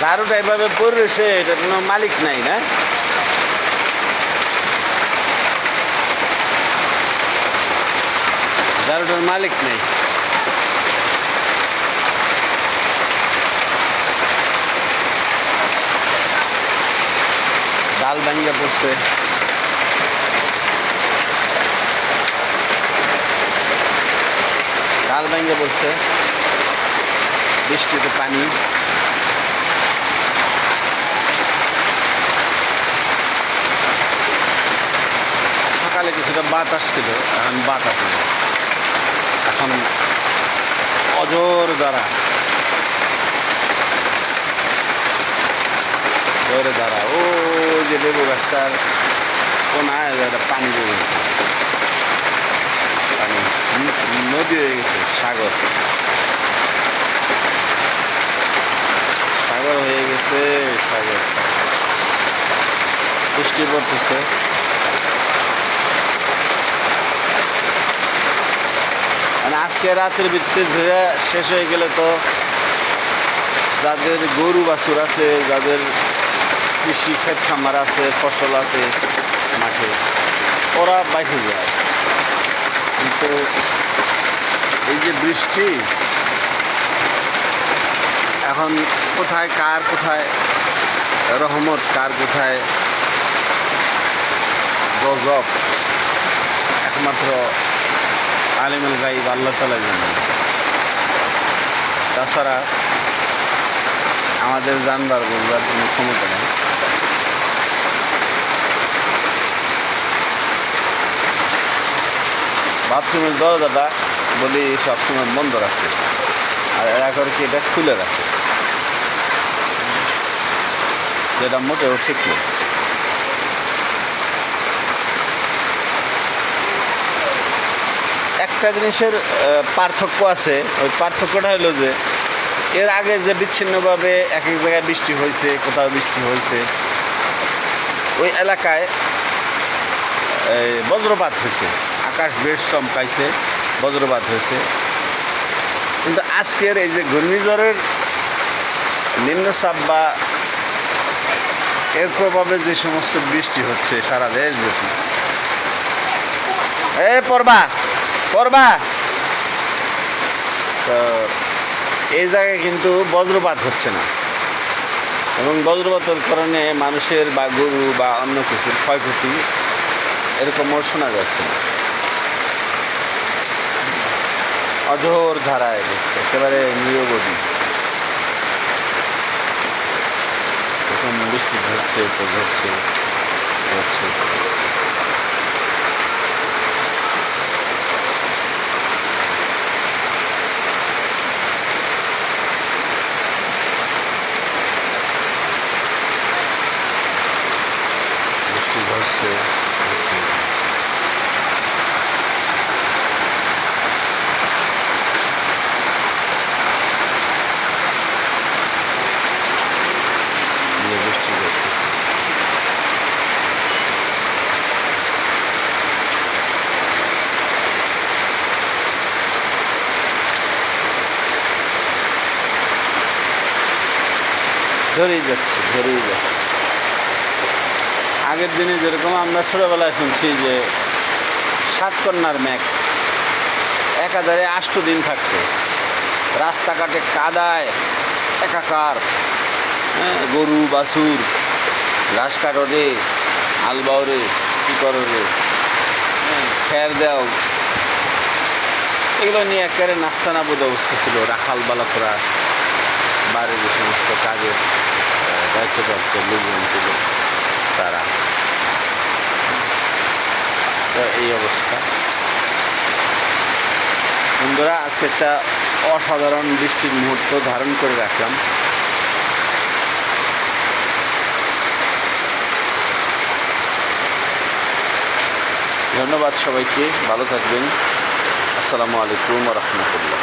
ঝাড়ুটা এভাবে পড়ে রয়েছে, এটা কোনো মালিক নাই না? ঝাড়ুটার মালিক নেই। ডাল ভাঙ্গা পড়ছে। ডাল ভাঙ্গা পড়ছে, বৃষ্টিতে পানি। সকালে কিছুটা বাতাস ছিল, এখন বাতাস নেই। এখন অজোর দ্বারা জোরে দ্বারা ও যে লেবু গাছটার কোনায় একটা পানি বেড়ে গেছে, পানি নদী হয়ে গেছে, সাগর সাগর হয়ে গেছে, সাগর। বৃষ্টি পড়তেছে। মানে আজকে রাতের ভিত্তিতে ঝরে শেষ হয়ে গেলে তো যাদের গরু বাছুর আছে, যাদের কৃষি ক্ষেত খামার আছে, ফসল আছে মাঠে, ওরা বাইসে যায়। কিন্তু এই যে বৃষ্টি, এখন কোথায় কার কোথায় রহমত, কার কোথায় গজব, একমাত্র আলিমুল গাইব আল্লাহ তাআলা জানেন। তাছাড়া আমাদের জানবার বুঝবার কোনো ক্ষমতা নেই। বাথরুমের দরজাটা বলি সবসময় বন্ধ রাখে, আর এরা করে কি এটা খুলে রাখে, যেটা মোটেও ঠিক নেই। একটা জিনিসের পার্থক্য আছে, ওই পার্থক্যটা হলো যে এর আগে যে বিচ্ছিন্নভাবে এক এক জায়গায় বৃষ্টি হয়েছে, কোথাও বৃষ্টি হয়েছে, ওই এলাকায় বজ্রপাত হয়েছে, আকাশ বেশ চমকাইছে, বজ্রপাত হয়েছে। কিন্তু আজকের এই যে ঘূর্ণিঝড়ের নিম্নচাপ বা এর প্রভাবে যে সমস্ত বৃষ্টি হচ্ছে সারা দেশব্যাপী, পড়বা তো এই জায়গায় কিন্তু বজ্রপাত হচ্ছে না, এবং বজ্রপাতের কারণে মানুষের বা গরু বা অন্য কিছুর ক্ষয়ক্ষতি এরকমও শোনা যাচ্ছে না। অঝোর ধারায় দিচ্ছে, একেবারে নিরবধি। এখন বৃষ্টি ঝরছে তো ঝরছে ঝরছে। বৃষ্টি ঝরছে। ঝরেই যাচ্ছে, ঝরেই যাচ্ছে। আগের দিনে যেরকম আমরা ছোটোবেলায় শুনছি যে সাতকন্যার মেঘ একাধারে 8 দিন থাকতো, রাস্তাঘাটে কাদায় একাকার, গরু বাছুর ঘাস কাটো রে, হাল বাও রে, কী করো রে, খের দাও, এগুলো নিয়ে একেবারে নাস্তানাবুদ অবস্থা ছিল। রাখাল বালকরা, বাড়ির যে সমস্ত কাজের দায়িত্বপ্রাপ্ত লোকজন ছিল তারা, তো এই অবস্থা। বন্ধুরা, আজকে একটা অসাধারণ বৃষ্টির মুহূর্ত ধারণ করে রাখলাম। ধন্যবাদ সবাইকে, ভালো থাকবেন। আসসালামু আলাইকুম ওয়া রাহমাতুল্লাহ।